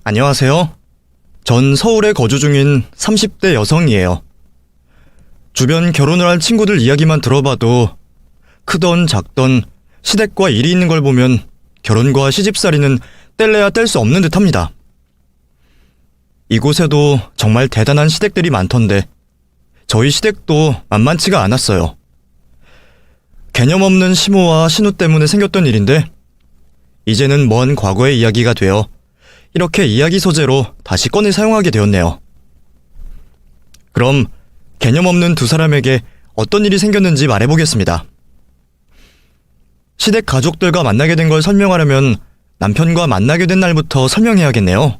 안녕하세요. 전 서울에 거주 중인 30대 여성이에요. 주변 결혼을 한 친구들 이야기만 들어봐도 크던 작던 시댁과 일이 있는 걸 보면 결혼과 시집살이는 뗄래야 뗄 수 없는 듯합니다. 이곳에도 정말 대단한 시댁들이 많던데 저희 시댁도 만만치가 않았어요. 개념 없는 시모와 신우 때문에 생겼던 일인데 이제는 먼 과거의 이야기가 되어 이렇게 이야기 소재로 다시 꺼내 사용하게 되었네요. 그럼 개념 없는 두 사람에게 어떤 일이 생겼는지 말해보겠습니다. 시댁 가족들과 만나게 된 걸 설명하려면 남편과 만나게 된 날부터 설명해야겠네요.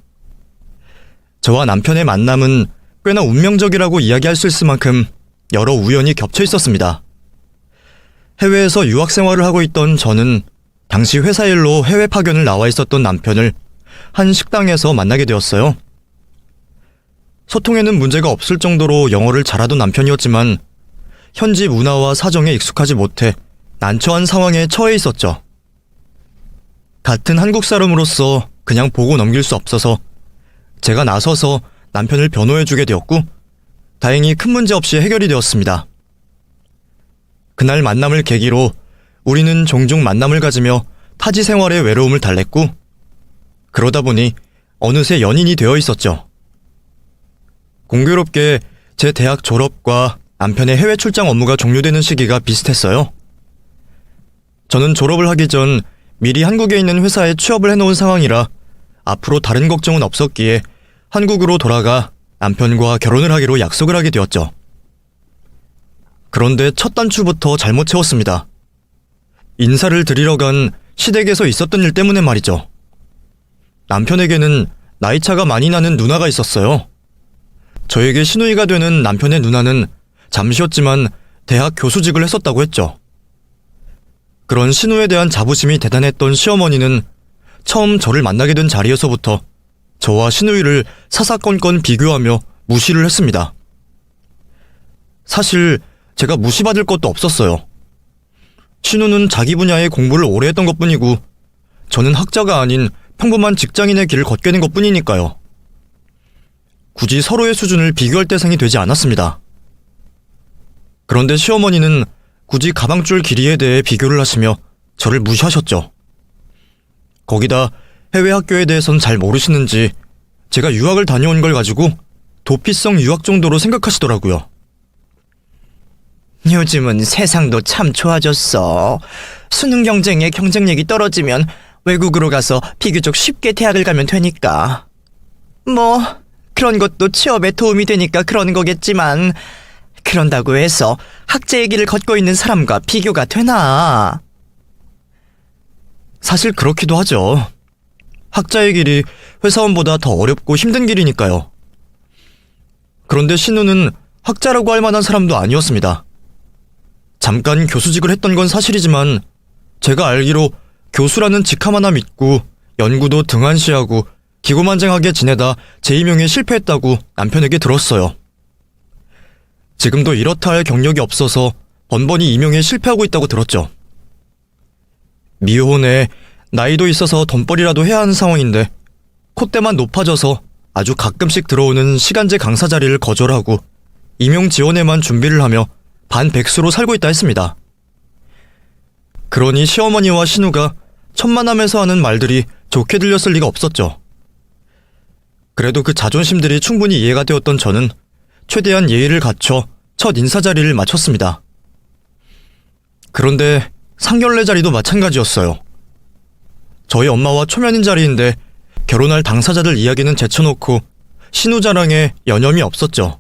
저와 남편의 만남은 꽤나 운명적이라고 이야기할 수 있을 만큼 여러 우연이 겹쳐 있었습니다. 해외에서 유학 생활을 하고 있던 저는 당시 회사 일로 해외 파견을 나와 있었던 남편을 한 식당에서 만나게 되었어요. 소통에는 문제가 없을 정도로 영어를 잘하던 남편이었지만 현지 문화와 사정에 익숙하지 못해 난처한 상황에 처해 있었죠. 같은 한국 사람으로서 그냥 보고 넘길 수 없어서 제가 나서서 남편을 변호해주게 되었고 다행히 큰 문제 없이 해결이 되었습니다. 그날 만남을 계기로 우리는 종종 만남을 가지며 타지 생활의 외로움을 달랬고 그러다 보니 어느새 연인이 되어 있었죠. 공교롭게 제 대학 졸업과 남편의 해외 출장 업무가 종료되는 시기가 비슷했어요. 저는 졸업을 하기 전 미리 한국에 있는 회사에 취업을 해놓은 상황이라 앞으로 다른 걱정은 없었기에 한국으로 돌아가 남편과 결혼을 하기로 약속을 하게 되었죠. 그런데 첫 단추부터 잘못 채웠습니다. 인사를 드리러 간 시댁에서 있었던 일 때문에 말이죠. 남편에게는 나이차가 많이 나는 누나가 있었어요. 저에게 시누이가 되는 남편의 누나는 잠시였지만 대학 교수직을 했었다고 했죠. 그런 시누에 대한 자부심이 대단했던 시어머니는 처음 저를 만나게 된 자리에서부터 저와 시누이를 사사건건 비교하며 무시를 했습니다. 사실 제가 무시받을 것도 없었어요. 시누는 자기 분야의 공부를 오래 했던 것뿐이고 저는 학자가 아닌 평범한 직장인의 길을 걷게 된 것뿐이니까요. 굳이 서로의 수준을 비교할 대상이 되지 않았습니다. 그런데 시어머니는 굳이 가방줄 길이에 대해 비교를 하시며 저를 무시하셨죠. 거기다 해외 학교에 대해선 잘 모르시는지 제가 유학을 다녀온 걸 가지고 도피성 유학 정도로 생각하시더라고요. 요즘은 세상도 참 좋아졌어. 수능 경쟁에 경쟁력이 떨어지면 외국으로 가서 비교적 쉽게 대학을 가면 되니까. 뭐 그런 것도 취업에 도움이 되니까 그런 거겠지만 그런다고 해서 학자의 길을 걷고 있는 사람과 비교가 되나? 사실 그렇기도 하죠. 학자의 길이 회사원보다 더 어렵고 힘든 길이니까요. 그런데 신우는 학자라고 할 만한 사람도 아니었습니다. 잠깐 교수직을 했던 건 사실이지만 제가 알기로 교수라는 직함 하나 믿고 연구도 등한시하고 기고만장하게 지내다 재임용에 실패했다고 남편에게 들었어요. 지금도 이렇다 할 경력이 없어서 번번이 임용에 실패하고 있다고 들었죠. 미혼에 나이도 있어서 돈벌이라도 해야 하는 상황인데 콧대만 높아져서 아주 가끔씩 들어오는 시간제 강사 자리를 거절하고 임용 지원에만 준비를 하며 반백수로 살고 있다 했습니다. 그러니 시어머니와 신우가 천만함에서 하는 말들이 좋게 들렸을 리가 없었죠. 그래도 그 자존심들이 충분히 이해가 되었던 저는 최대한 예의를 갖춰 첫 인사 자리를 마쳤습니다. 그런데 상견례 자리도 마찬가지였어요. 저희 엄마와 초면인 자리인데 결혼할 당사자들 이야기는 제쳐놓고 신우 자랑에 여념이 없었죠.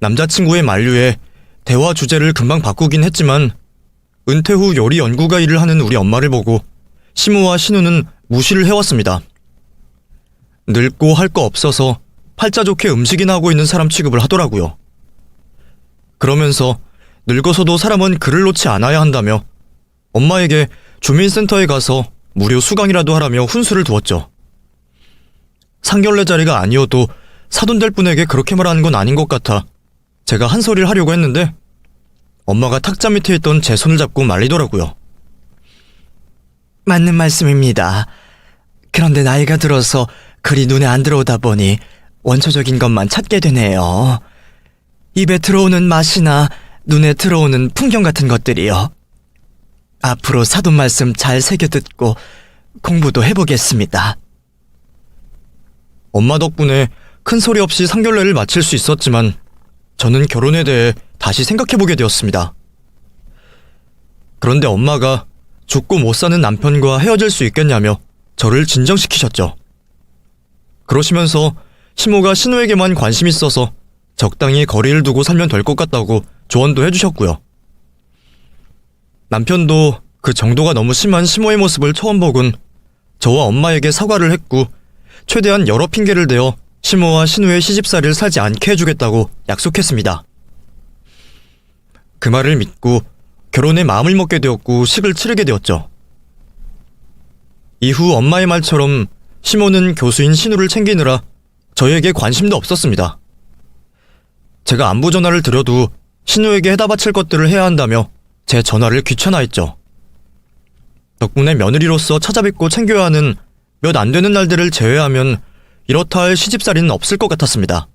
남자친구의 만류에 대화 주제를 금방 바꾸긴 했지만 은퇴 후 요리 연구가 일을 하는 우리 엄마를 보고 시모와 신우는 무시를 해왔습니다. 늙고 할 거 없어서 팔자 좋게 음식이나 하고 있는 사람 취급을 하더라고요. 그러면서 늙어서도 사람은 글을 놓지 않아야 한다며 엄마에게 주민센터에 가서 무료 수강이라도 하라며 훈수를 두었죠. 상견례 자리가 아니어도 사돈될 분에게 그렇게 말하는 건 아닌 것 같아 제가 한 소리를 하려고 했는데 엄마가 탁자 밑에 있던 제 손을 잡고 말리더라고요. 맞는 말씀입니다. 그런데 나이가 들어서 그리 눈에 안 들어오다 보니 원초적인 것만 찾게 되네요. 입에 들어오는 맛이나 눈에 들어오는 풍경 같은 것들이요. 앞으로 사돈 말씀 잘 새겨듣고 공부도 해보겠습니다. 엄마 덕분에 큰 소리 없이 상견례를 마칠 수 있었지만 저는 결혼에 대해 다시 생각해보게 되었습니다. 그런데 엄마가 죽고 못 사는 남편과 헤어질 수 있겠냐며 저를 진정시키셨죠. 그러시면서 시모가 신우에게만 관심 있어서 적당히 거리를 두고 살면 될 것 같다고 조언도 해주셨고요. 남편도 그 정도가 너무 심한 시모의 모습을 처음 보곤 저와 엄마에게 사과를 했고 최대한 여러 핑계를 대어 시모와 신우의 시집살이를 살지 않게 해주겠다고 약속했습니다. 그 말을 믿고 결혼에 마음을 먹게 되었고 식을 치르게 되었죠. 이후 엄마의 말처럼 시모는 교수인 신우를 챙기느라 저에게 관심도 없었습니다. 제가 안부 전화를 드려도 신우에게 해다 바칠 것들을 해야 한다며 제 전화를 귀찮아했죠. 덕분에 며느리로서 찾아뵙고 챙겨야 하는 몇 안 되는 날들을 제외하면 이렇다 할 시집살이는 없을 것 같았습니다.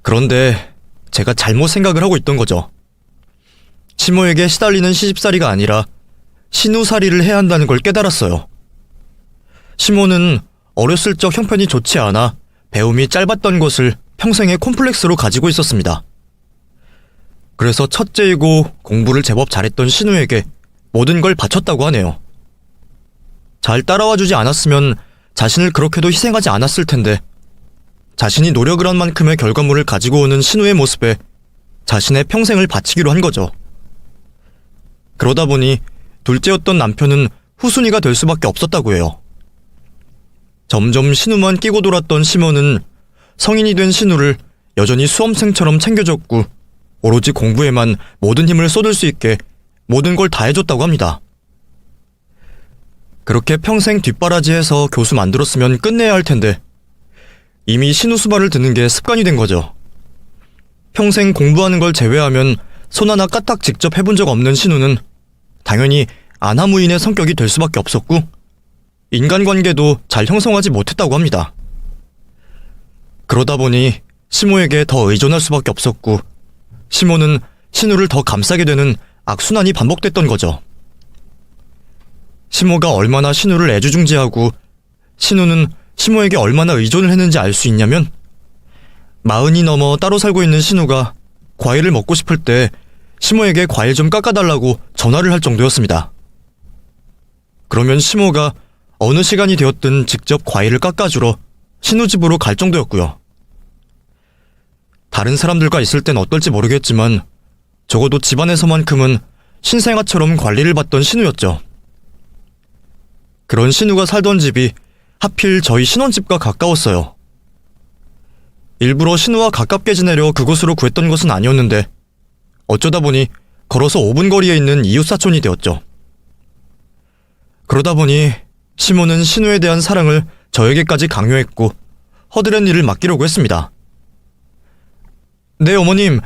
그런데 제가 잘못 생각을 하고 있던 거죠. 시모에게 시달리는 시집살이가 아니라 신우살이를 해야 한다는 걸 깨달았어요. 시모는 어렸을 적 형편이 좋지 않아 배움이 짧았던 것을 평생의 콤플렉스로 가지고 있었습니다. 그래서 첫째이고 공부를 제법 잘했던 신우에게 모든 걸 바쳤다고 하네요. 잘 따라와주지 않았으면 자신을 그렇게도 희생하지 않았을 텐데 자신이 노력을 한 만큼의 결과물을 가지고 오는 신우의 모습에 자신의 평생을 바치기로 한 거죠. 그러다 보니 둘째였던 남편은 후순위가 될 수밖에 없었다고 해요. 점점 신우만 끼고 돌았던 시모는 성인이 된 신우를 여전히 수험생처럼 챙겨줬고 오로지 공부에만 모든 힘을 쏟을 수 있게 모든 걸 다 해줬다고 합니다. 그렇게 평생 뒷바라지해서 교수 만들었으면 끝내야 할 텐데 이미 신우 수발을 듣는 게 습관이 된 거죠. 평생 공부하는 걸 제외하면 손 하나 까딱 직접 해본 적 없는 신우는 당연히 아나무인의 성격이 될 수밖에 없었고 인간관계도 잘 형성하지 못했다고 합니다. 그러다 보니 시모에게 더 의존할 수밖에 없었고 시모는 신우를 더 감싸게 되는 악순환이 반복됐던 거죠. 시모가 얼마나 신우를 애주중지하고 신우는 시모에게 얼마나 의존을 했는지 알 수 있냐면 40이 넘어 따로 살고 있는 신우가 과일을 먹고 싶을 때 시모에게 과일 좀 깎아달라고 전화를 할 정도였습니다. 그러면 시모가 어느 시간이 되었든 직접 과일을 깎아주러 신우 집으로 갈 정도였고요. 다른 사람들과 있을 땐 어떨지 모르겠지만 적어도 집안에서만큼은 신생아처럼 관리를 받던 신우였죠. 그런 신우가 살던 집이 하필 저희 신혼집과 가까웠어요. 일부러 신우와 가깝게 지내려 그곳으로 구했던 것은 아니었는데 어쩌다 보니 걸어서 5분 거리에 있는 이웃사촌이 되었죠. 그러다 보니 시모는 신우에 대한 사랑을 저에게까지 강요했고 허드렛 일을 맡기려고 했습니다. 네, 어머님.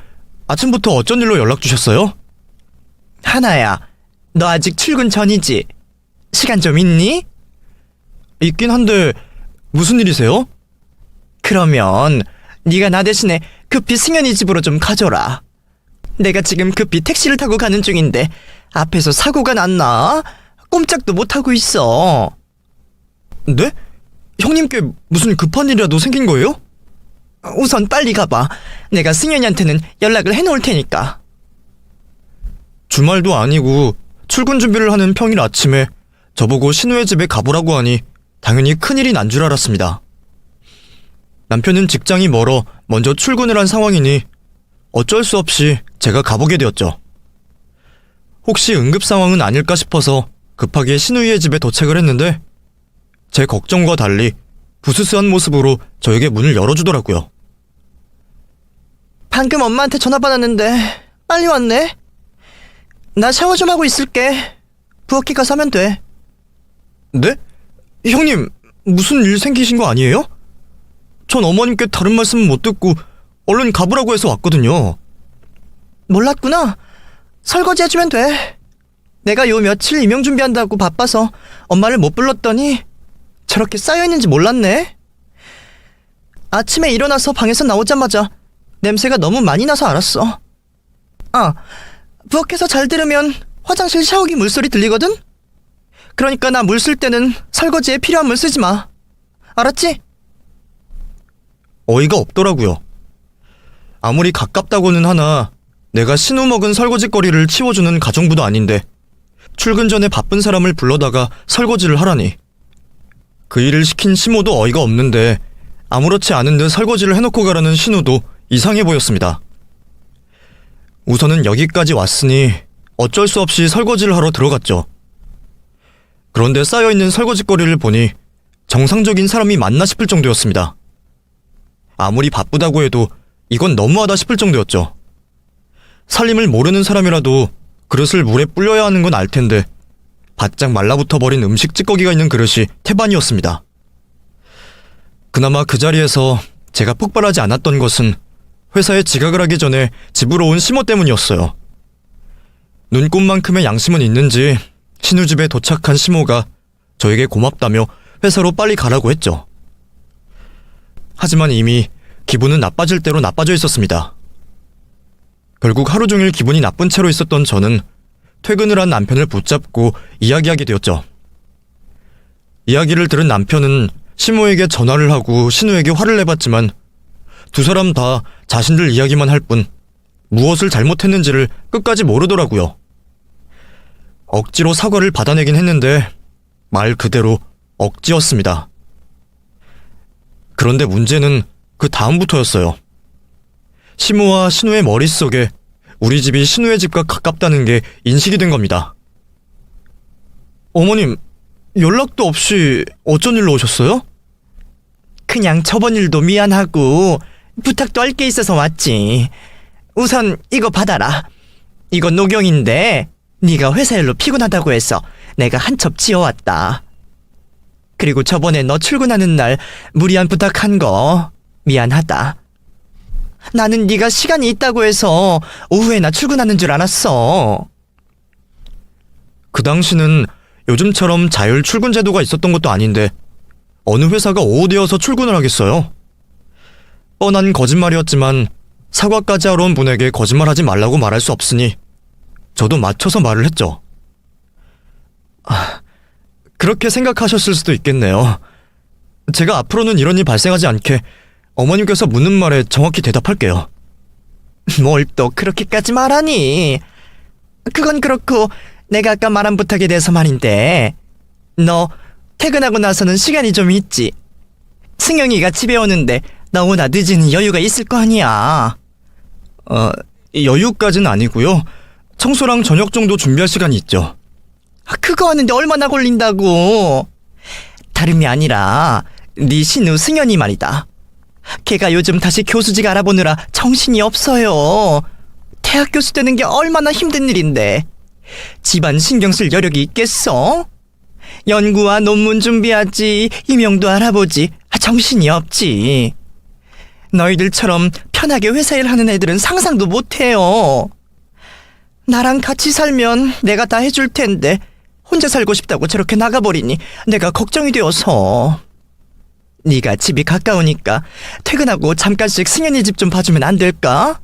아침부터 어쩐 일로 연락 주셨어요? 하나야, 너 아직 출근 전이지? 시간 좀 있니? 있긴 한데 무슨 일이세요? 그러면 네가 나 대신에 급히 승현이 집으로 좀 가줘라. 내가 지금 급히 택시를 타고 가는 중인데 앞에서 사고가 났나? 꼼짝도 못하고 있어. 네? 형님께 무슨 급한 일이라도 생긴 거예요? 우선 빨리 가봐. 내가 승현이한테는 연락을 해놓을 테니까. 주말도 아니고 출근 준비를 하는 평일 아침에 저보고 신우의 집에 가보라고 하니 당연히 큰일이 난 줄 알았습니다. 남편은 직장이 멀어 먼저 출근을 한 상황이니 어쩔 수 없이 제가 가보게 되었죠. 혹시 응급 상황은 아닐까 싶어서 급하게 신우이의 집에 도착을 했는데 제 걱정과 달리 부스스한 모습으로 저에게 문을 열어주더라고요. 방금 엄마한테 전화 받았는데 빨리 왔네. 나 샤워 좀 하고 있을게. 부엌에 가서 하면 돼. 네? 형님, 무슨 일 생기신 거 아니에요? 전 어머님께 다른 말씀은 못 듣고 얼른 가보라고 해서 왔거든요. 몰랐구나. 설거지 해주면 돼. 내가 요 며칠 임용 준비한다고 바빠서 엄마를 못 불렀더니 저렇게 쌓여있는지 몰랐네. 아침에 일어나서 방에서 나오자마자 냄새가 너무 많이 나서 알았어. 아, 부엌에서 잘 들으면 화장실 샤워기 물소리 들리거든? 그러니까 나 물 쓸 때는 설거지에 필요한 물 쓰지 마. 알았지? 어이가 없더라고요. 아무리 가깝다고는 하나 내가 신우 먹은 설거지거리를 치워주는 가정부도 아닌데 출근 전에 바쁜 사람을 불러다가 설거지를 하라니. 그 일을 시킨 시모도 어이가 없는데 아무렇지 않은 듯 설거지를 해놓고 가라는 신우도 이상해 보였습니다. 우선은 여기까지 왔으니 어쩔 수 없이 설거지를 하러 들어갔죠. 그런데 쌓여있는 설거지거리를 보니 정상적인 사람이 맞나 싶을 정도였습니다. 아무리 바쁘다고 해도 이건 너무하다 싶을 정도였죠. 살림을 모르는 사람이라도 그릇을 물에 불려야 하는 건 알 텐데 바짝 말라붙어 버린 음식 찌꺼기가 있는 그릇이 태반이었습니다. 그나마 그 자리에서 제가 폭발하지 않았던 것은 회사에 지각을 하기 전에 집으로 온 시모 때문이었어요. 눈꽃만큼의 양심은 있는지 신우 집에 도착한 시모가 저에게 고맙다며 회사로 빨리 가라고 했죠. 하지만 이미 기분은 나빠질 대로 나빠져 있었습니다. 결국 하루 종일 기분이 나쁜 채로 있었던 저는 퇴근을 한 남편을 붙잡고 이야기하게 되었죠. 이야기를 들은 남편은 시모에게 전화를 하고 신우에게 화를 내봤지만 두 사람 다 자신들 이야기만 할 뿐 무엇을 잘못했는지를 끝까지 모르더라고요. 억지로 사과를 받아내긴 했는데 말 그대로 억지였습니다. 그런데 문제는 그 다음부터였어요. 시모와 신우의 머릿속에 우리 집이 신우의 집과 가깝다는 게 인식이 된 겁니다. 어머님, 연락도 없이 어쩐 일로 오셨어요? 그냥 저번 일도 미안하고 부탁도 할 게 있어서 왔지. 우선 이거 받아라. 이건 녹용인데 네가 회사 일로 피곤하다고 해서 내가 한 첩 지어왔다. 그리고 저번에 너 출근하는 날 무리한 부탁한 거 미안하다. 나는 네가 시간이 있다고 해서 오후에나 출근하는 줄 알았어. 그 당시는 요즘처럼 자율 출근 제도가 있었던 것도 아닌데 어느 회사가 오후 되어서 출근을 하겠어요? 뻔한 거짓말이었지만 사과까지 하러 온 분에게 거짓말하지 말라고 말할 수 없으니 저도 맞춰서 말을 했죠. 그렇게 생각하셨을 수도 있겠네요. 제가 앞으로는 이런 일 발생하지 않게 어머님께서 묻는 말에 정확히 대답할게요. 뭘 또 그렇게까지 말하니? 그건 그렇고 내가 아까 말한 부탁에 대해서 말인데 너 퇴근하고 나서는 시간이 좀 있지. 승영이가 집에 오는데 너무나 늦은 여유가 있을 거 아니야. 여유까지는 아니고요. 청소랑 저녁 정도 준비할 시간이 있죠. 그거 하는데 얼마나 걸린다고. 다름이 아니라 네 신우 승현이 말이다. 걔가 요즘 다시 교수직 알아보느라 정신이 없어요. 대학 교수 되는 게 얼마나 힘든 일인데 집안 신경 쓸 여력이 있겠어? 연구와 논문 준비하지, 임용도 알아보지. 정신이 없지. 너희들처럼 편하게 회사 일 하는 애들은 상상도 못해요. 나랑 같이 살면 내가 다 해줄 텐데 혼자 살고 싶다고 저렇게 나가버리니 내가 걱정이 되어서. 네가 집이 가까우니까 퇴근하고 잠깐씩 승현이 집 좀 봐주면 안 될까?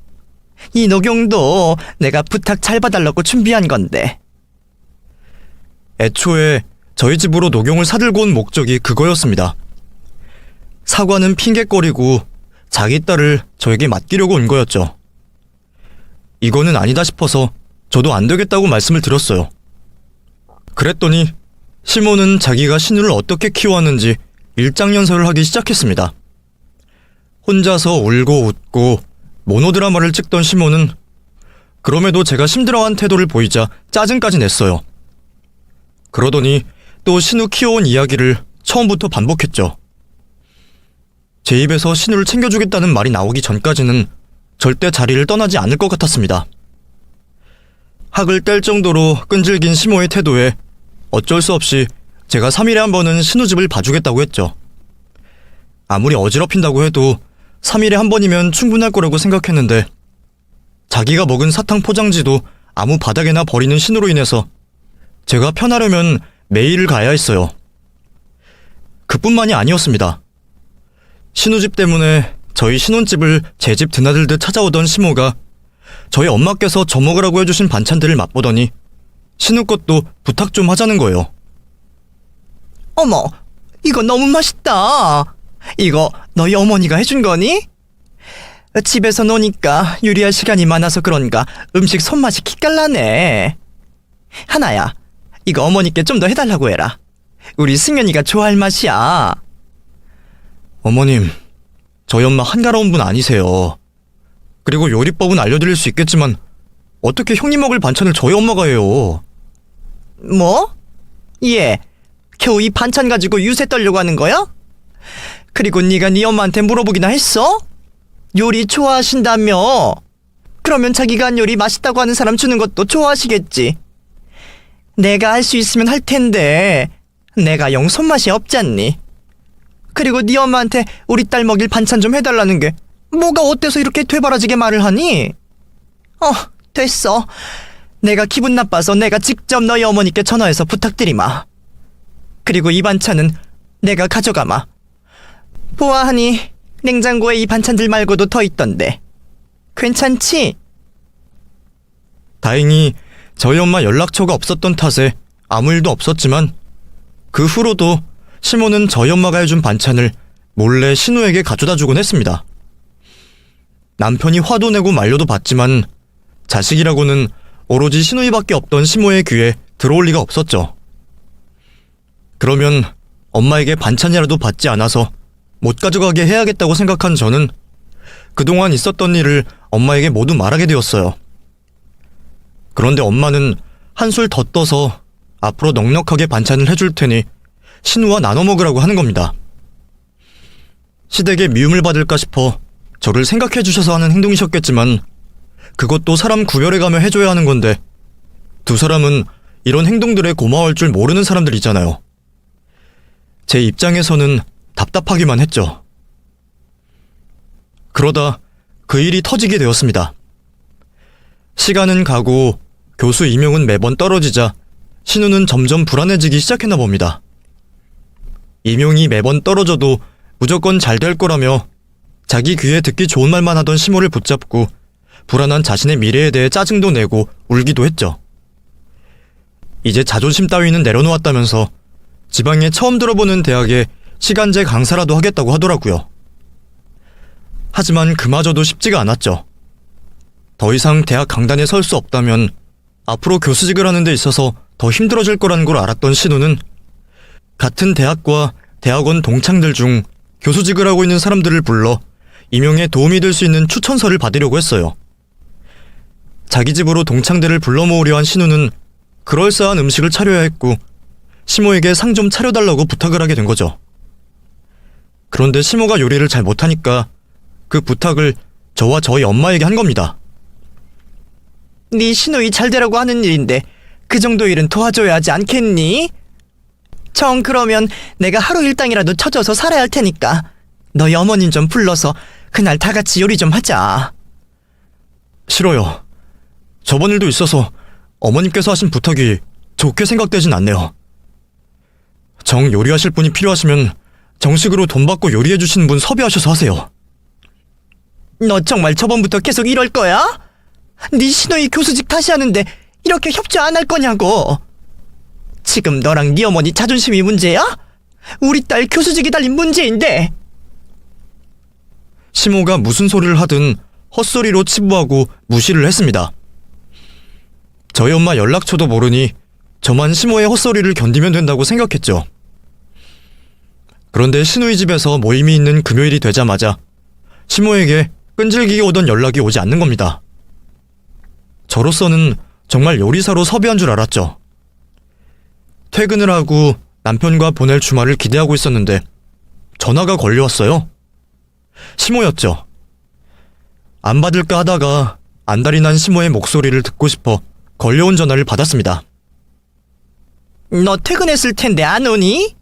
이 녹용도 내가 부탁 잘 봐달라고 준비한 건데. 애초에 저희 집으로 녹용을 사들고 온 목적이 그거였습니다. 사과는 핑계거리고 자기 딸을 저에게 맡기려고 온 거였죠. 이거는 아니다 싶어서 저도 안 되겠다고 말씀을 드렸어요. 그랬더니 시모는 자기가 신우를 어떻게 키워왔는지 일장연설을 하기 시작했습니다. 혼자서 울고 웃고 모노드라마를 찍던 시모는 그럼에도 제가 심드라한 태도를 보이자 짜증까지 냈어요. 그러더니 또 신우 키워온 이야기를 처음부터 반복했죠. 제 입에서 신우를 챙겨주겠다는 말이 나오기 전까지는 절대 자리를 떠나지 않을 것 같았습니다. 학을 뗄 정도로 끈질긴 시모의 태도에 어쩔 수 없이 제가 3일에 한 번은 신우 집을 봐주겠다고 했죠. 아무리 어지럽힌다고 해도 3일에 한 번이면 충분할 거라고 생각했는데 자기가 먹은 사탕 포장지도 아무 바닥에나 버리는 신우로 인해서 제가 편하려면 매일을 가야 했어요. 그뿐만이 아니었습니다. 신우집 때문에 저희 신혼집을 제 집 드나들듯 찾아오던 시모가 저희 엄마께서 저 먹으라고 해주신 반찬들을 맛보더니 신우 것도 부탁 좀 하자는 거예요. 어머, 이거 너무 맛있다. 이거 너희 어머니가 해준 거니? 집에서 노니까 요리할 시간이 많아서 그런가 음식 손맛이 기깔나네. 하나야, 이거 어머니께 좀 더 해달라고 해라. 우리 승현이가 좋아할 맛이야. 어머님, 저희 엄마 한가로운 분 아니세요. 그리고 요리법은 알려드릴 수 있겠지만 어떻게 형님 먹을 반찬을 저희 엄마가 해요? 뭐? 얘, 겨우 이 반찬 가지고 유세 떨려고 하는 거야? 그리고 네가 네 엄마한테 물어보기나 했어? 요리 좋아하신다며? 그러면 자기가 한 요리 맛있다고 하는 사람 주는 것도 좋아하시겠지. 내가 할 수 있으면 할 텐데 내가 영 손맛이 없잖니. 그리고 네 엄마한테 우리 딸 먹일 반찬 좀 해달라는 게 뭐가 어때서 이렇게 되바라지게 말을 하니? 됐어. 내가 기분 나빠서 내가 직접 너희 어머니께 전화해서 부탁드리마. 그리고 이 반찬은 내가 가져가마. 보아하니 냉장고에 이 반찬들 말고도 더 있던데 괜찮지? 다행히 저희 엄마 연락처가 없었던 탓에 아무 일도 없었지만 그 후로도 시모는 저희 엄마가 해준 반찬을 몰래 신우에게 가져다 주곤 했습니다. 남편이 화도 내고 말려도 봤지만 자식이라고는 오로지 신우이밖에 없던 시모의 귀에 들어올 리가 없었죠. 그러면 엄마에게 반찬이라도 받지 않아서 못 가져가게 해야겠다고 생각한 저는 그동안 있었던 일을 엄마에게 모두 말하게 되었어요. 그런데 엄마는 한술 더 떠서 앞으로 넉넉하게 반찬을 해줄 테니 신우와 나눠 먹으라고 하는 겁니다. 시댁에 미움을 받을까 싶어 저를 생각해 주셔서 하는 행동이셨겠지만 그것도 사람 구별해가며 해줘야 하는 건데 두 사람은 이런 행동들에 고마워할 줄 모르는 사람들이잖아요. 제 입장에서는 답답하기만 했죠. 그러다 그 일이 터지게 되었습니다. 시간은 가고 교수 임용은 매번 떨어지자 신우는 점점 불안해지기 시작했나 봅니다. 임용이 매번 떨어져도 무조건 잘 될 거라며 자기 귀에 듣기 좋은 말만 하던 시모를 붙잡고 불안한 자신의 미래에 대해 짜증도 내고 울기도 했죠. 이제 자존심 따위는 내려놓았다면서 지방에 처음 들어보는 대학에 시간제 강사라도 하겠다고 하더라고요. 하지만 그마저도 쉽지가 않았죠. 더 이상 대학 강단에 설 수 없다면 앞으로 교수직을 하는 데 있어서 더 힘들어질 거라는 걸 알았던 신우는 같은 대학과 대학원 동창들 중 교수직을 하고 있는 사람들을 불러 임용에 도움이 될 수 있는 추천서를 받으려고 했어요. 자기 집으로 동창들을 불러 모으려 한 신우는 그럴싸한 음식을 차려야 했고 시모에게 상 좀 차려달라고 부탁을 하게 된 거죠. 그런데 시모가 요리를 잘 못하니까 그 부탁을 저와 저희 엄마에게 한 겁니다. 네 신우이 잘 되라고 하는 일인데 그 정도 일은 도와줘야 하지 않겠니? 정 그러면 내가 하루 일당이라도 쳐줘서 살아야 할 테니까 너희 어머님 좀 불러서 그날 다 같이 요리 좀 하자. 싫어요. 저번 일도 있어서 어머님께서 하신 부탁이 좋게 생각되진 않네요. 정 요리하실 분이 필요하시면 정식으로 돈 받고 요리해 주시는 분 섭외하셔서 하세요. 너 정말 저번부터 계속 이럴 거야? 네 신우이 교수직 다시 하는데 이렇게 협조 안 할 거냐고. 지금 너랑 네 어머니 자존심이 문제야? 우리 딸 교수직이 달린 문제인데. 시모가 무슨 소리를 하든 헛소리로 치부하고 무시를 했습니다. 저희 엄마 연락처도 모르니 저만 시모의 헛소리를 견디면 된다고 생각했죠. 그런데 신우이 집에서 모임이 있는 금요일이 되자마자 시모에게 끈질기게 오던 연락이 오지 않는 겁니다. 저로서는 정말 요리사로 섭외한 줄 알았죠. 퇴근을 하고 남편과 보낼 주말을 기대하고 있었는데 전화가 걸려왔어요. 시모였죠. 안 받을까 하다가 안달이 난 시모의 목소리를 듣고 싶어 걸려온 전화를 받았습니다. 너 퇴근했을 텐데 안 오니?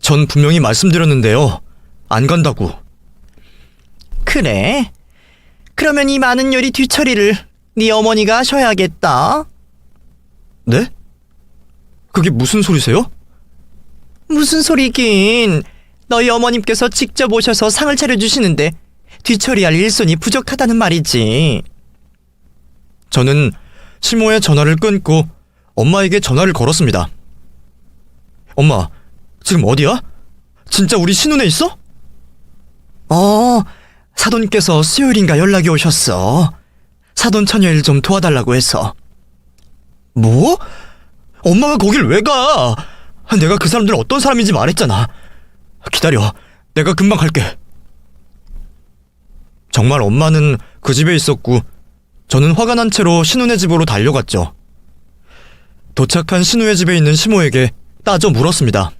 전 분명히 말씀드렸는데요. 안 간다고. 그래. 그러면 이 많은 요리 뒤처리를 네 어머니가 하셔야겠다. 네? 그게 무슨 소리세요? 무슨 소리긴. 너희 어머님께서 직접 오셔서 상을 차려주시는데 뒤처리할 일손이 부족하다는 말이지. 저는 시모의 전화를 끊고 엄마에게 전화를 걸었습니다. 엄마, 지금 어디야? 진짜 우리 신혼에 있어? 사돈께서 수요일인가 연락이 오셨어. 사돈 처녀일 좀 도와달라고 해서. 뭐? 엄마가 거길 왜 가? 내가 그 사람들 어떤 사람인지 말했잖아. 기다려. 내가 금방 갈게. 정말 엄마는 그 집에 있었고 저는 화가 난 채로 신우네 집으로 달려갔죠. 도착한 신우의 집에 있는 시모에게 따져 물었습니다.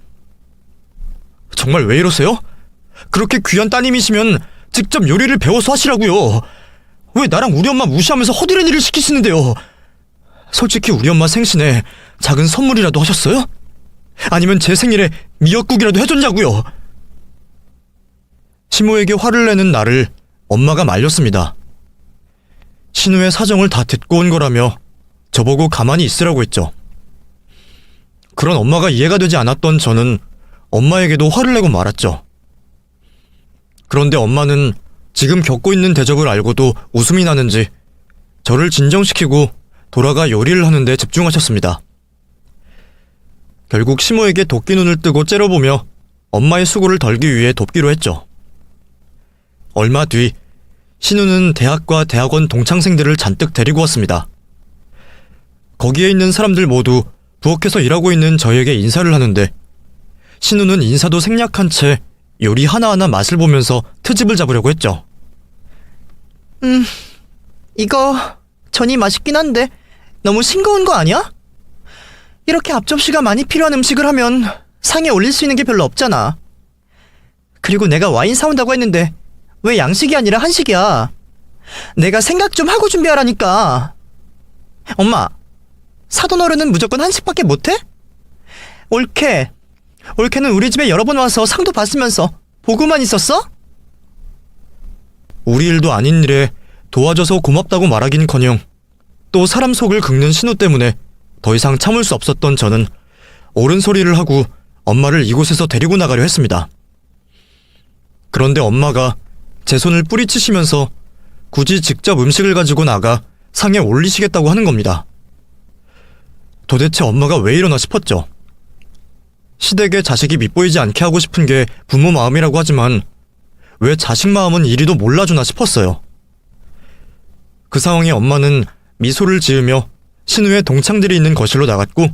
정말 왜 이러세요? 그렇게 귀한 따님이시면 직접 요리를 배워서 하시라고요. 왜 나랑 우리 엄마 무시하면서 허드렛 일을 시키시는데요? 솔직히 우리 엄마 생신에 작은 선물이라도 하셨어요? 아니면 제 생일에 미역국이라도 해줬냐고요? 시모에게 화를 내는 나를 엄마가 말렸습니다. 신우의 사정을 다 듣고 온 거라며 저보고 가만히 있으라고 했죠. 그런 엄마가 이해가 되지 않았던 저는 엄마에게도 화를 내고 말았죠. 그런데 엄마는 지금 겪고 있는 대접을 알고도 웃음이 나는지 저를 진정시키고 돌아가 요리를 하는데 집중하셨습니다. 결국 시모에게 도끼 눈을 뜨고 째려보며 엄마의 수고를 덜기 위해 돕기로 했죠. 얼마 뒤 신우는 대학과 대학원 동창생들을 잔뜩 데리고 왔습니다. 거기에 있는 사람들 모두 부엌에서 일하고 있는 저에게 인사를 하는데 신우는 인사도 생략한 채 요리 하나하나 맛을 보면서 트집을 잡으려고 했죠. 이거 전이 맛있긴 한데 너무 싱거운 거 아니야? 이렇게 앞접시가 많이 필요한 음식을 하면 상에 올릴 수 있는 게 별로 없잖아. 그리고 내가 와인 사온다고 했는데 왜 양식이 아니라 한식이야? 내가 생각 좀 하고 준비하라니까. 엄마, 사돈 어른은 무조건 한식밖에 못해? 올케는 우리 집에 여러 번 와서 상도 받으면서 보고만 있었어? 우리 일도 아닌 일에 도와줘서 고맙다고 말하긴커녕 또 사람 속을 긁는 신우 때문에 더 이상 참을 수 없었던 저는 옳은 소리를 하고 엄마를 이곳에서 데리고 나가려 했습니다. 그런데 엄마가 제 손을 뿌리치시면서 굳이 직접 음식을 가지고 나가 상에 올리시겠다고 하는 겁니다. 도대체 엄마가 왜 이러나 싶었죠. 시댁에 자식이 밉보이지 않게 하고 싶은 게 부모 마음이라고 하지만 왜 자식 마음은 이리도 몰라주나 싶었어요. 그 상황에 엄마는 미소를 지으며 신우의 동창들이 있는 거실로 나갔고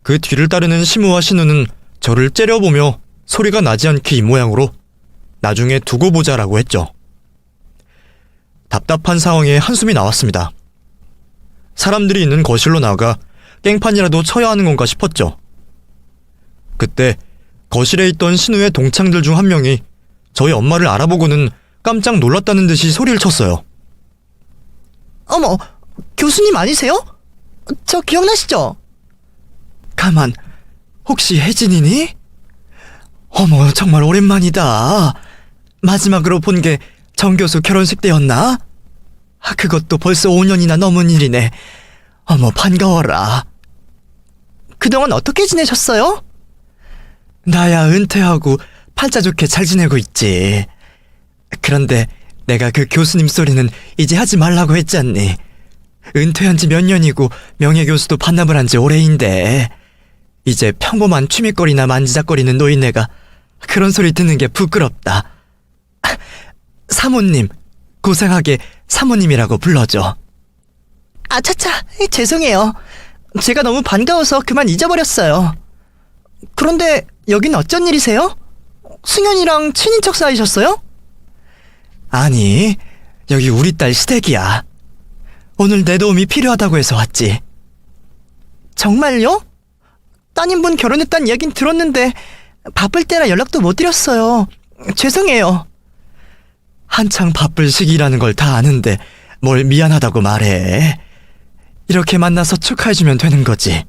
그 뒤를 따르는 시무와 신우는 저를 째려보며 소리가 나지 않게 입모양으로 나중에 두고 보자라고 했죠. 답답한 상황에 한숨이 나왔습니다. 사람들이 있는 거실로 나가 깽판이라도 쳐야 하는 건가 싶었죠. 그때 거실에 있던 신우의 동창들 중 한 명이 저희 엄마를 알아보고는 깜짝 놀랐다는 듯이 소리를 쳤어요. 어머, 교수님 아니세요? 저 기억나시죠? 가만, 혹시 혜진이니? 어머, 정말 오랜만이다. 마지막으로 본 게 정교수 결혼식 때였나? 그것도 벌써 5년이나 넘은 일이네. 어머, 반가워라. 그동안 어떻게 지내셨어요? 나야 은퇴하고 팔자 좋게 잘 지내고 있지. 그런데 내가 그 교수님 소리는 이제 하지 말라고 했잖니. 은퇴한 지 몇 년이고 명예교수도 반납을 한 지 오래인데 이제 평범한 취미거리나 만지작거리는 노인네가 그런 소리 듣는 게 부끄럽다. 사모님, 고상하게 사모님이라고 불러줘. 아차차, 죄송해요. 제가 너무 반가워서 그만 잊어버렸어요. 그런데 여긴 어쩐 일이세요? 승현이랑 친인척 사이셨어요? 아니, 여기 우리 딸 시댁이야. 오늘 내 도움이 필요하다고 해서 왔지. 정말요? 따님분 결혼했다는 이야긴 들었는데 바쁠 때라 연락도 못 드렸어요. 죄송해요. 한창 바쁠 시기라는 걸 다 아는데 뭘 미안하다고 말해. 이렇게 만나서 축하해주면 되는 거지.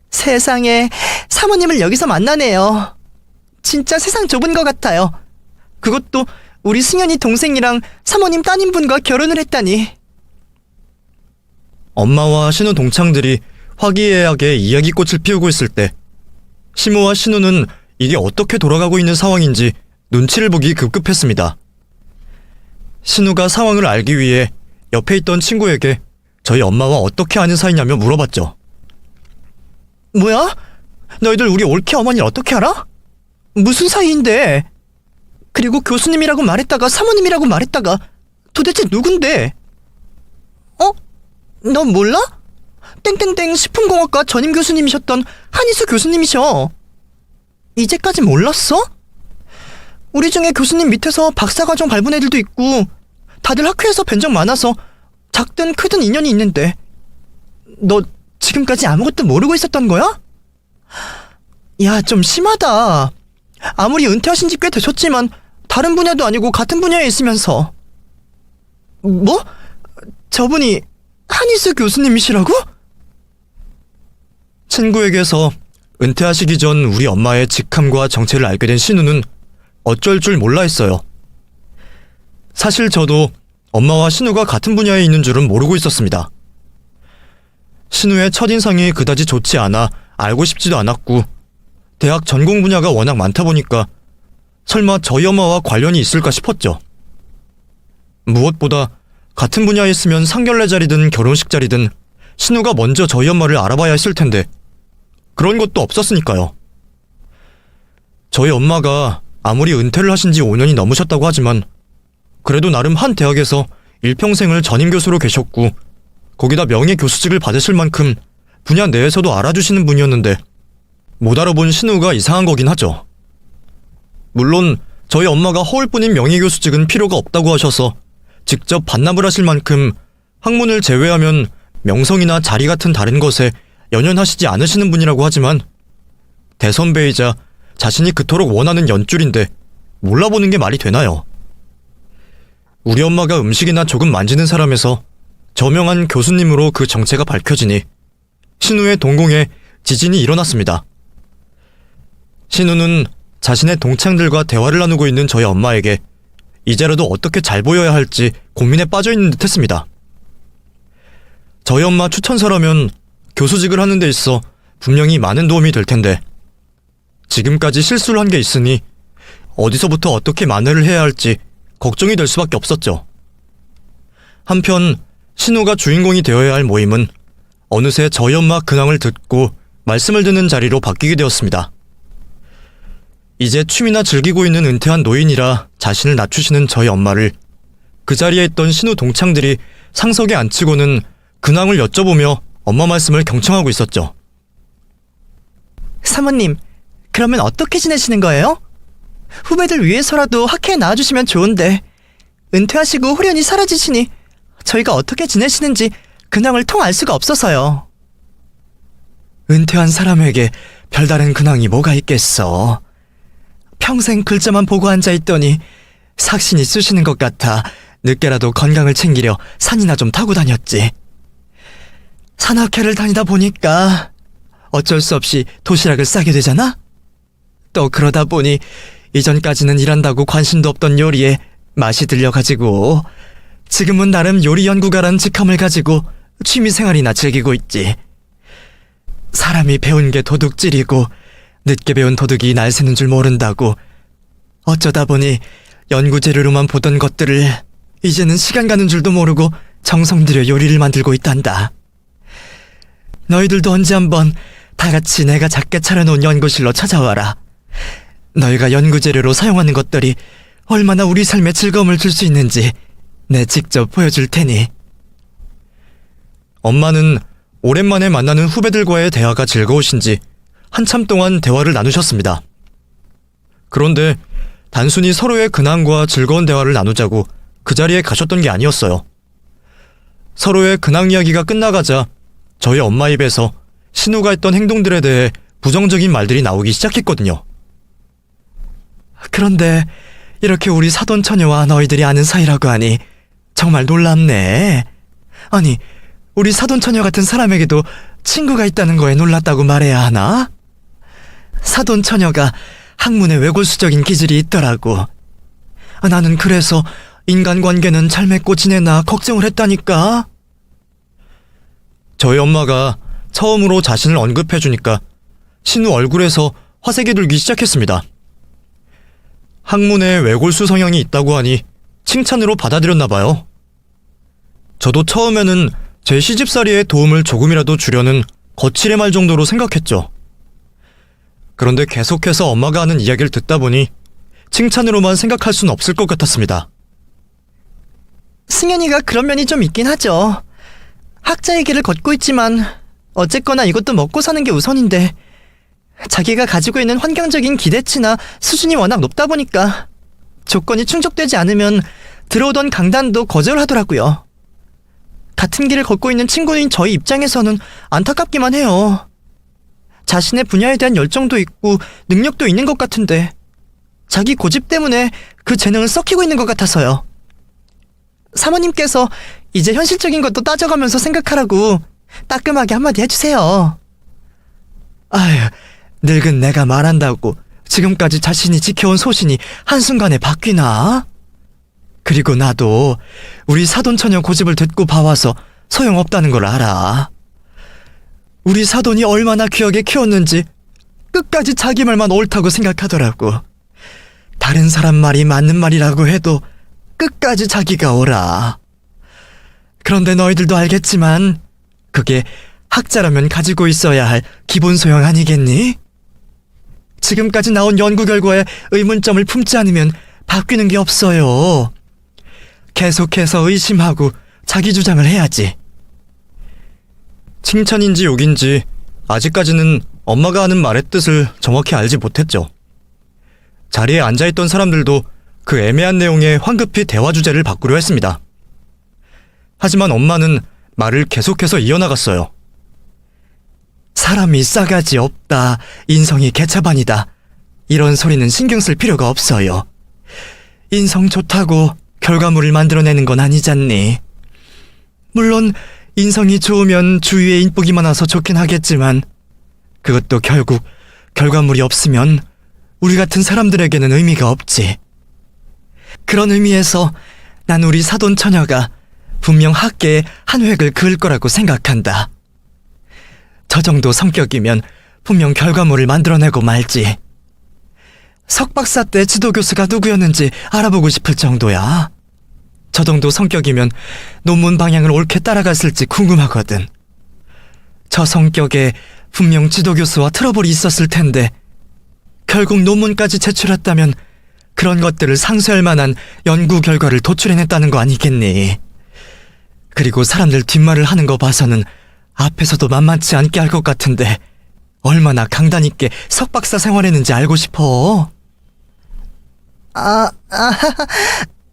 세상에, 사모님을 여기서 만나네요. 진짜 세상 좁은 것 같아요. 그것도 우리 승현이 동생이랑 사모님 따님분과 결혼을 했다니. 엄마와 신우 동창들이 화기애애하게 이야기꽃을 피우고 있을 때 시모와 신우는 이게 어떻게 돌아가고 있는 상황인지 눈치를 보기 급급했습니다. 신우가 상황을 알기 위해 옆에 있던 친구에게 저희 엄마와 어떻게 아는 사이냐며 물어봤죠. 뭐야? 너희들 우리 올케 어머니를 어떻게 알아? 무슨 사이인데? 그리고 교수님이라고 말했다가 사모님이라고 말했다가 도대체 누군데? 어? 너 몰라? 땡땡땡 식품공학과 전임 교수님이셨던 한희수 교수님이셔. 이제까지 몰랐어? 우리 중에 교수님 밑에서 박사과정 밟은 애들도 있고 다들 학회에서 뵌 적 많아서 작든 크든 인연이 있는데 너 지금까지 아무것도 모르고 있었던 거야? 야, 좀 심하다. 아무리 은퇴하신 지 꽤 되셨지만 다른 분야도 아니고 같은 분야에 있으면서. 뭐? 저분이 한희수 교수님이시라고? 친구에게서 은퇴하시기 전 우리 엄마의 직함과 정체를 알게 된 신우는 어쩔 줄 몰라 했어요. 사실 저도 엄마와 신우가 같은 분야에 있는 줄은 모르고 있었습니다. 신우의 첫인상이 그다지 좋지 않아 알고 싶지도 않았고 대학 전공 분야가 워낙 많다 보니까 설마 저희 엄마와 관련이 있을까 싶었죠. 무엇보다 같은 분야에 있으면 상견례 자리든 결혼식 자리든 신우가 먼저 저희 엄마를 알아봐야 했을 텐데 그런 것도 없었으니까요. 저희 엄마가 아무리 은퇴를 하신 지 5년이 넘으셨다고 하지만 그래도 나름 한 대학에서 일평생을 전임 교수로 계셨고 거기다 명예 교수직을 받으실 만큼 분야 내에서도 알아주시는 분이었는데 못 알아본 신우가 이상한 거긴 하죠. 물론 저희 엄마가 허울뿐인 명예 교수직은 필요가 없다고 하셔서 직접 반납을 하실 만큼 학문을 제외하면 명성이나 자리 같은 다른 것에 연연하시지 않으시는 분이라고 하지만 대선배이자 자신이 그토록 원하는 연줄인데 몰라보는 게 말이 되나요? 우리 엄마가 음식이나 조금 만지는 사람에서 저명한 교수님으로 그 정체가 밝혀지니 신우의 동공에 지진이 일어났습니다. 신우는 자신의 동창들과 대화를 나누고 있는 저희 엄마에게 이제라도 어떻게 잘 보여야 할지 고민에 빠져있는 듯 했습니다. 저희 엄마 추천서라면 교수직을 하는 데 있어 분명히 많은 도움이 될 텐데 지금까지 실수를 한 게 있으니 어디서부터 어떻게 만회를 해야 할지 걱정이 될 수밖에 없었죠. 한편 신우가 주인공이 되어야 할 모임은 어느새 저희 엄마 근황을 듣고 말씀을 듣는 자리로 바뀌게 되었습니다. 이제 취미나 즐기고 있는 은퇴한 노인이라 자신을 낮추시는 저희 엄마를 그 자리에 있던 신우 동창들이 상석에 앉히고는 근황을 여쭤보며 엄마 말씀을 경청하고 있었죠. 사모님, 그러면 어떻게 지내시는 거예요? 후배들 위해서라도 학회에 나와주시면 좋은데 은퇴하시고 홀연히 사라지시니 저희가 어떻게 지내시는지 근황을 통 알 수가 없어서요. 은퇴한 사람에게 별다른 근황이 뭐가 있겠어. 평생 글자만 보고 앉아있더니 삭신이 쑤시는 것 같아 늦게라도 건강을 챙기려 산이나 좀 타고 다녔지. 산악회를 다니다 보니까 어쩔 수 없이 도시락을 싸게 되잖아? 또 그러다 보니 이전까지는 일한다고 관심도 없던 요리에 맛이 들려가지고 지금은 나름 요리 연구가란 직함을 가지고 취미생활이나 즐기고 있지. 사람이 배운 게 도둑질이고 늦게 배운 도둑이 날 새는 줄 모른다고 어쩌다 보니 연구 재료로만 보던 것들을 이제는 시간 가는 줄도 모르고 정성 들여 요리를 만들고 있단다. 너희들도 언제 한번 다 같이 내가 작게 차려놓은 연구실로 찾아와라. 너희가 연구 재료로 사용하는 것들이 얼마나 우리 삶에 즐거움을 줄 수 있는지 내 직접 보여줄 테니. 엄마는 오랜만에 만나는 후배들과의 대화가 즐거우신지 한참 동안 대화를 나누셨습니다. 그런데 단순히 서로의 근황과 즐거운 대화를 나누자고 그 자리에 가셨던 게 아니었어요. 서로의 근황 이야기가 끝나가자 저희 엄마 입에서 신우가 했던 행동들에 대해 부정적인 말들이 나오기 시작했거든요. 그런데 이렇게 우리 사돈 처녀와 너희들이 아는 사이라고 하니 정말 놀랍네. 아니, 우리 사돈 처녀 같은 사람에게도 친구가 있다는 거에 놀랐다고 말해야 하나? 사돈 처녀가 학문에 외골수적인 기질이 있더라고. 나는 그래서 인간관계는 잘 맺고 지내나 걱정을 했다니까. 저희 엄마가 처음으로 자신을 언급해주니까 신우 얼굴에서 화색이 돌기 시작했습니다. 학문에 외골수 성향이 있다고 하니 칭찬으로 받아들였나 봐요. 저도 처음에는 제 시집살이에 도움을 조금이라도 주려는 거칠의 말 정도로 생각했죠. 그런데 계속해서 엄마가 하는 이야기를 듣다 보니 칭찬으로만 생각할 수는 없을 것 같았습니다. 승현이가 그런 면이 좀 있긴 하죠. 학자의 길을 걷고 있지만 어쨌거나 이것도 먹고 사는 게 우선인데 자기가 가지고 있는 환경적인 기대치나 수준이 워낙 높다 보니까 조건이 충족되지 않으면 들어오던 강단도 거절하더라고요. 같은 길을 걷고 있는 친구인 저희 입장에서는 안타깝기만 해요. 자신의 분야에 대한 열정도 있고 능력도 있는 것 같은데 자기 고집 때문에 그 재능을 썩히고 있는 것 같아서요. 사모님께서 이제 현실적인 것도 따져가면서 생각하라고 따끔하게 한마디 해주세요. 아휴, 늙은 내가 말한다고 지금까지 자신이 지켜온 소신이 한순간에 바뀌나? 그리고 나도 우리 사돈처녀 고집을 듣고 봐와서 소용없다는 걸 알아. 우리 사돈이 얼마나 귀하게 키웠는지 끝까지 자기 말만 옳다고 생각하더라고. 다른 사람 말이 맞는 말이라고 해도 끝까지 자기가 옳아. 그런데 너희들도 알겠지만 그게 학자라면 가지고 있어야 할 기본 소양 아니겠니? 지금까지 나온 연구 결과에 의문점을 품지 않으면 바뀌는 게 없어요. 계속해서 의심하고 자기 주장을 해야지. 칭찬인지 욕인지 아직까지는 엄마가 하는 말의 뜻을 정확히 알지 못했죠. 자리에 앉아있던 사람들도 그 애매한 내용에 황급히 대화 주제를 바꾸려 했습니다. 하지만 엄마는 말을 계속해서 이어나갔어요. 사람이 싸가지 없다, 인성이 개차반이다, 이런 소리는 신경 쓸 필요가 없어요. 인성 좋다고 결과물을 만들어내는 건 아니잖니. 물론 인성이 좋으면 주위에 인복이 많아서 좋긴 하겠지만 그것도 결국 결과물이 없으면 우리 같은 사람들에게는 의미가 없지. 그런 의미에서 난 우리 사돈 처녀가 분명 학계에 한 획을 그을 거라고 생각한다. 저 정도 성격이면 분명 결과물을 만들어내고 말지. 석박사 때 지도교수가 누구였는지 알아보고 싶을 정도야. 저 정도 성격이면 논문 방향을 옳게 따라갔을지 궁금하거든. 저 성격에 분명 지도교수와 트러블이 있었을 텐데 결국 논문까지 제출했다면 그런 것들을 상쇄할 만한 연구 결과를 도출해냈다는 거 아니겠니? 그리고 사람들 뒷말을 하는 거 봐서는 앞에서도 만만치 않게 할 것 같은데 얼마나 강단 있게 석박사 생활했는지 알고 싶어.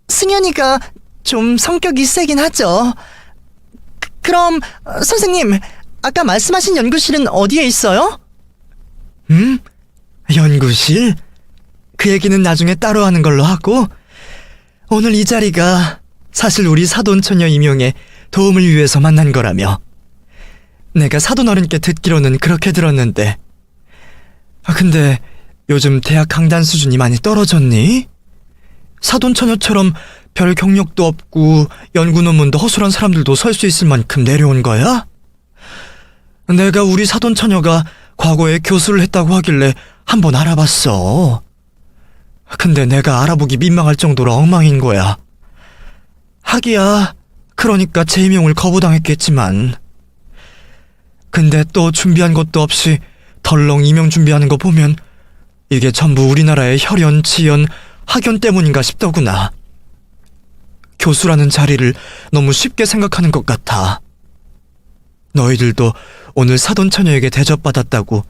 승현이가 좀 성격이 세긴 하죠. 그럼 선생님, 아까 말씀하신 연구실은 어디에 있어요? 연구실? 그 얘기는 나중에 따로 하는 걸로 하고 오늘 이 자리가 사실 우리 사돈처녀 임용에 도움을 위해서 만난 거라며. 내가 사돈어른께 듣기로는 그렇게 들었는데 근데 요즘 대학 강단 수준이 많이 떨어졌니? 사돈처녀처럼 별 경력도 없고 연구 논문도 허술한 사람들도 설 수 있을 만큼 내려온 거야? 내가 우리 사돈처녀가 과거에 교수를 했다고 하길래 한번 알아봤어. 근데 내가 알아보기 민망할 정도로 엉망인 거야. 하기야 그러니까 재임용을 거부당했겠지만 근데 또 준비한 것도 없이 덜렁 임용 준비하는 거 보면 이게 전부 우리나라의 혈연, 지연, 학연 때문인가 싶더구나. 교수라는 자리를 너무 쉽게 생각하는 것 같아. 너희들도 오늘 사돈처녀에게 대접받았다고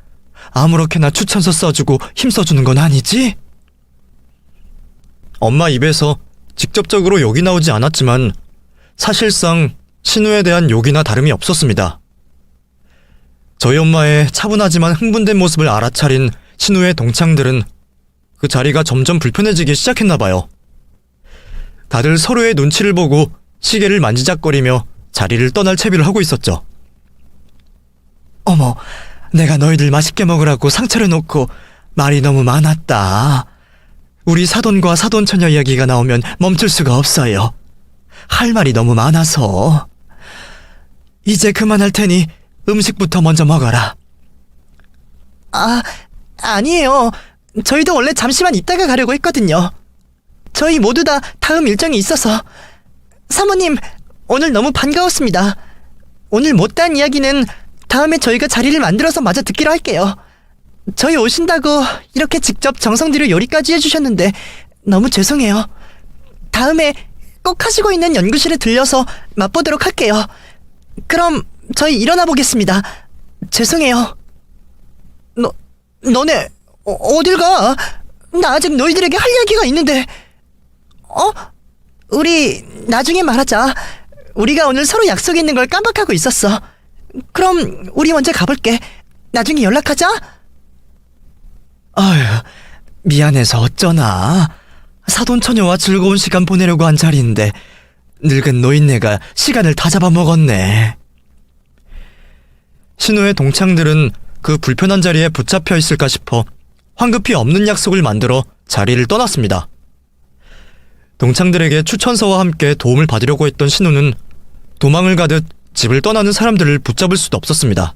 아무렇게나 추천서 써주고 힘써주는 건 아니지? 엄마 입에서 직접적으로 욕이 나오지 않았지만 사실상 신우에 대한 욕이나 다름이 없었습니다. 저희 엄마의 차분하지만 흥분된 모습을 알아차린 신우의 동창들은 그 자리가 점점 불편해지기 시작했나 봐요. 다들 서로의 눈치를 보고 시계를 만지작거리며 자리를 떠날 채비를 하고 있었죠. 어머, 내가 너희들 맛있게 먹으라고 상차려 놓고 말이 너무 많았다. 우리 사돈과 사돈처녀 이야기가 나오면 멈출 수가 없어요. 할 말이 너무 많아서. 이제 그만할 테니 음식부터 먼저 먹어라. 아니에요. 저희도 원래 잠시만 있다가 가려고 했거든요. 저희 모두 다 다음 일정이 있어서. 사모님, 오늘 너무 반가웠습니다. 오늘 못다한 이야기는 다음에 저희가 자리를 만들어서 마저 듣기로 할게요. 저희 오신다고 이렇게 직접 정성 들여 요리까지 해주셨는데 너무 죄송해요. 다음에 꼭 하시고 있는 연구실에 들려서 맛보도록 할게요. 그럼 저희 일어나 보겠습니다. 죄송해요. 너네 어딜 가? 나 아직 너희들에게 할 이야기가 있는데. 우리 나중에 말하자. 우리가 오늘 서로 약속이 있는 걸 깜빡하고 있었어. 그럼 우리 먼저 가볼게. 나중에 연락하자. 아휴, 미안해서 어쩌나. 사돈처녀와 즐거운 시간 보내려고 한 자리인데 늙은 노인네가 시간을 다 잡아먹었네. 신우의 동창들은 그 불편한 자리에 붙잡혀 있을까 싶어 황급히 없는 약속을 만들어 자리를 떠났습니다. 동창들에게 추천서와 함께 도움을 받으려고 했던 신우는 도망을 가듯 집을 떠나는 사람들을 붙잡을 수도 없었습니다.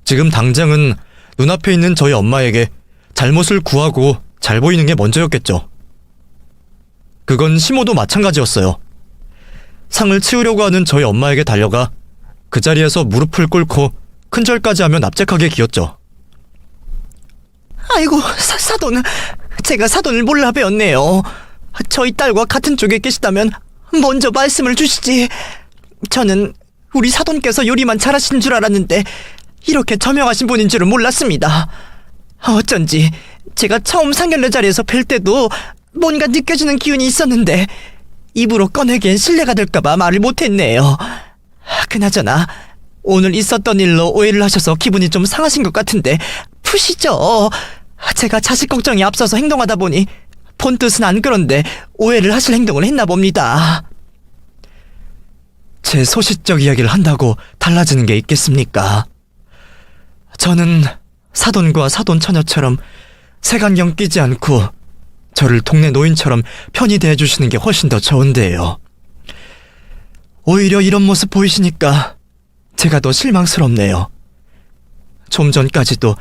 지금 당장은 눈앞에 있는 저희 엄마에게 잘못을 구하고 잘 보이는 게 먼저였겠죠. 그건 시모도 마찬가지였어요. 상을 치우려고 하는 저희 엄마에게 달려가 그 자리에서 무릎을 꿇고 큰절까지 하며 납작하게 기었죠. 아이고, 사돈. 제가 사돈을 몰라 배웠네요. 저희 딸과 같은 쪽에 계시다면 먼저 말씀을 주시지. 저는 우리 사돈께서 요리만 잘하신 줄 알았는데 이렇게 저명하신 분인 줄은 몰랐습니다. 어쩐지 제가 처음 상견례 자리에서 뵐 때도 뭔가 느껴지는 기운이 있었는데 입으로 꺼내기엔 실례가 될까봐 말을 못했네요. 그나저나 오늘 있었던 일로 오해를 하셔서 기분이 좀 상하신 것 같은데 푸시죠. 제가 자식 걱정이 앞서서 행동하다 보니 본 뜻은 안 그런데 오해를 하실 행동을 했나 봅니다. 제 소시적 이야기를 한다고 달라지는 게 있겠습니까? 저는 사돈과 사돈 처녀처럼 색안경 끼지 않고 저를 동네 노인처럼 편히 대해주시는 게 훨씬 더 좋은데요. 오히려 이런 모습 보이시니까 제가 더 실망스럽네요. 좀 전까지도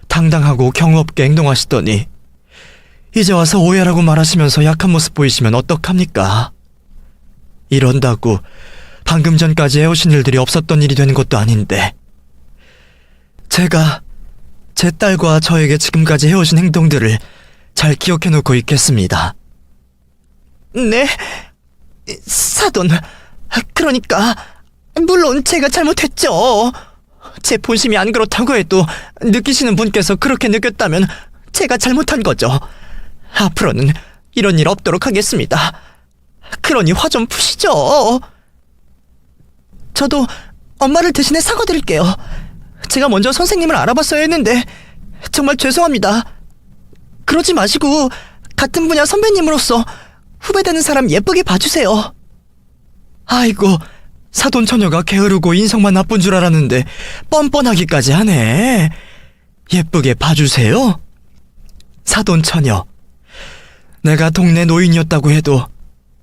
당당하고 경우 없게 행동하시더니 이제 와서 오해라고 말하시면서 약한 모습 보이시면 어떡합니까? 이런다고 방금 전까지 해오신 일들이 없었던 일이 되는 것도 아닌데 제가 제 딸과 저에게 지금까지 해오신 행동들을 잘 기억해놓고 있겠습니다. 네? 사돈, 그러니까 물론 제가 잘못했죠. 제 본심이 안 그렇다고 해도 느끼시는 분께서 그렇게 느꼈다면 제가 잘못한 거죠. 앞으로는 이런 일 없도록 하겠습니다. 그러니 화 좀 푸시죠. 저도 엄마를 대신해 사과드릴게요. 제가 먼저 선생님을 알아봤어야 했는데 정말 죄송합니다. 그러지 마시고 같은 분야 선배님으로서 후배되는 사람 예쁘게 봐주세요. 아이고, 사돈 처녀가 게으르고 인성만 나쁜 줄 알았는데 뻔뻔하기까지 하네. 예쁘게 봐주세요. 사돈 처녀, 내가 동네 노인이었다고 해도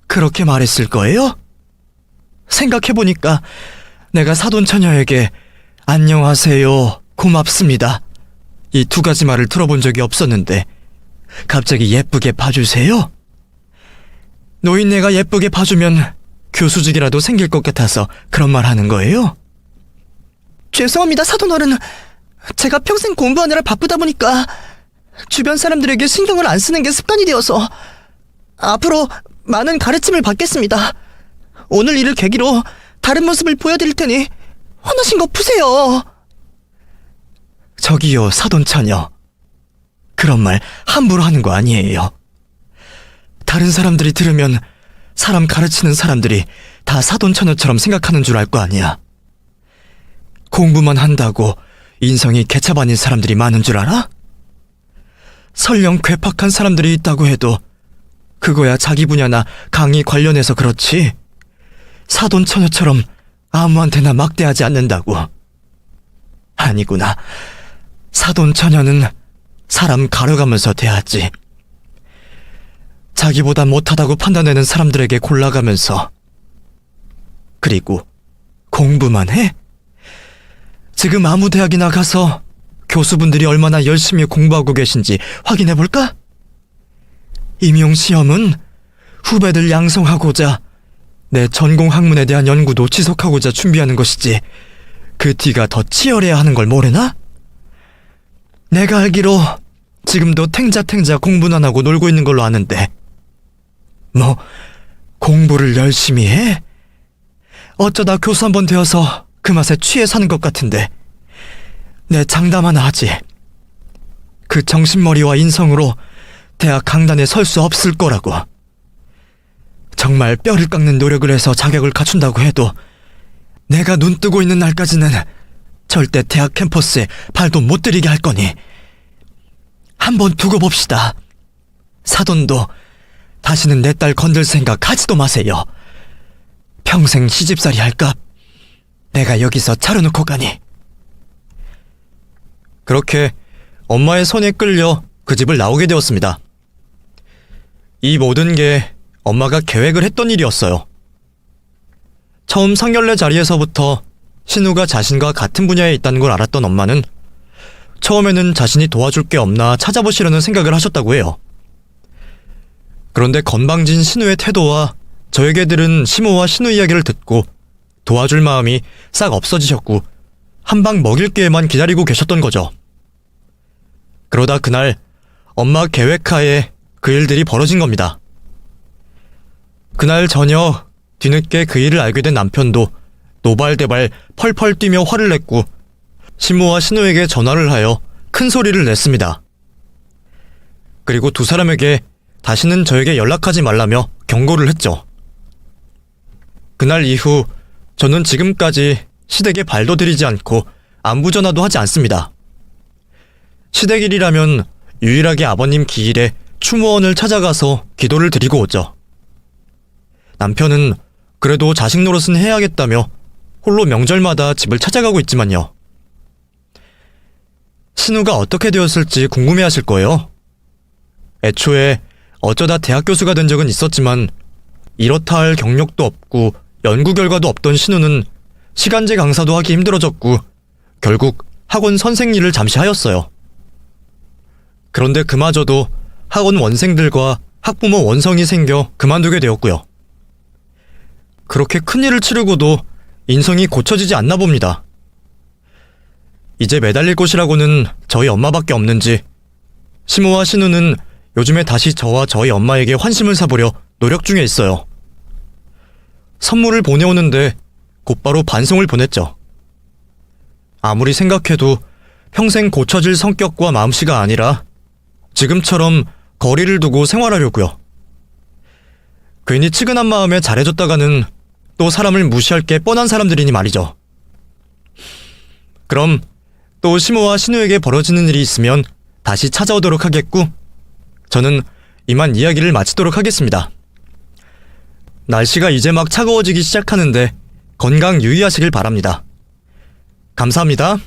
그렇게 말했을 거예요? 생각해보니까 내가 사돈 처녀에게 안녕하세요, 고맙습니다, 이 두 가지 말을 들어본 적이 없었는데 갑자기 예쁘게 봐주세요? 노인네가 예쁘게 봐주면 교수직이라도 생길 것 같아서 그런 말 하는 거예요? 죄송합니다, 사돈어른. 제가 평생 공부하느라 바쁘다 보니까 주변 사람들에게 신경을 안 쓰는 게 습관이 되어서 앞으로 많은 가르침을 받겠습니다. 오늘 일을 계기로 다른 모습을 보여드릴 테니 화나신 거 푸세요. 저기요, 사돈처녀. 그런 말 함부로 하는 거 아니에요. 다른 사람들이 들으면 사람 가르치는 사람들이 다 사돈처녀처럼 생각하는 줄 알 거 아니야. 공부만 한다고 인성이 개차반인 사람들이 많은 줄 알아? 설령 괴팍한 사람들이 있다고 해도 그거야 자기 분야나 강의 관련해서 그렇지 사돈처녀처럼 아무한테나 막대하지 않는다고. 아니구나. 사돈처녀는 사람 가려가면서 대하지. 자기보다 못하다고 판단되는 사람들에게 골라가면서. 그리고 공부만 해? 지금 아무 대학이나 가서 교수분들이 얼마나 열심히 공부하고 계신지 확인해 볼까? 임용 시험은 후배들 양성하고자 내 전공 학문에 대한 연구도 지속하고자 준비하는 것이지 그 뒤가 더 치열해야 하는 걸 모르나? 내가 알기로 지금도 탱자탱자 공부는 안 하고 놀고 있는 걸로 아는데 뭐 공부를 열심히 해? 어쩌다 교수 한 번 되어서 그 맛에 취해 사는 것 같은데 내 장담 하나 하지. 그 정신머리와 인성으로 대학 강단에 설 수 없을 거라고. 정말 뼈를 깎는 노력을 해서 자격을 갖춘다고 해도 내가 눈 뜨고 있는 날까지는 절대 대학 캠퍼스에 발도 못 들이게 할 거니 한번 두고 봅시다. 사돈도 다시는 내 딸 건들 생각 하지도 마세요. 평생 시집살이 할 값 내가 여기서 차려놓고 가니. 그렇게 엄마의 손에 끌려 그 집을 나오게 되었습니다. 이 모든 게 엄마가 계획을 했던 일이었어요. 처음 상견례 자리에서부터 신우가 자신과 같은 분야에 있다는 걸 알았던 엄마는 처음에는 자신이 도와줄 게 없나 찾아보시려는 생각을 하셨다고 해요. 그런데 건방진 신우의 태도와 저에게 들은 시모와 신우 이야기를 듣고 도와줄 마음이 싹 없어지셨고 한 방 먹일 기회만 기다리고 계셨던 거죠. 그러다 그날 엄마 계획하에 그 일들이 벌어진 겁니다. 그날 저녁 뒤늦게 그 일을 알게 된 남편도 노발대발 펄펄 뛰며 화를 냈고 시모와 신우에게 전화를 하여 큰 소리를 냈습니다. 그리고 두 사람에게 다시는 저에게 연락하지 말라며 경고를 했죠. 그날 이후 저는 지금까지 시댁에 발도 들이지 않고 안부 전화도 하지 않습니다. 시댁일이라면 유일하게 아버님 기일에 추모원을 찾아가서 기도를 드리고 오죠. 남편은 그래도 자식 노릇은 해야겠다며 홀로 명절마다 집을 찾아가고 있지만요. 신우가 어떻게 되었을지 궁금해하실 거예요. 애초에 어쩌다 대학 교수가 된 적은 있었지만 이렇다 할 경력도 없고 연구 결과도 없던 신우는 시간제 강사도 하기 힘들어졌고 결국 학원 선생 일을 잠시 하였어요. 그런데 그마저도 학원 원생들과 학부모 원성이 생겨 그만두게 되었고요. 그렇게 큰일을 치르고도 인성이 고쳐지지 않나 봅니다. 이제 매달릴 곳이라고는 저희 엄마밖에 없는지 시모와 신우는 요즘에 다시 저와 저희 엄마에게 환심을 사보려 노력 중에 있어요. 선물을 보내오는데 곧바로 반송을 보냈죠. 아무리 생각해도 평생 고쳐질 성격과 마음씨가 아니라 지금처럼 거리를 두고 생활하려고요. 괜히 치근한 마음에 잘해줬다가는 또 사람을 무시할 게 뻔한 사람들이니 말이죠. 그럼 또 시모와 신우에게 벌어지는 일이 있으면 다시 찾아오도록 하겠고 저는 이만 이야기를 마치도록 하겠습니다. 날씨가 이제 막 차가워지기 시작하는데 건강 유의하시길 바랍니다. 감사합니다.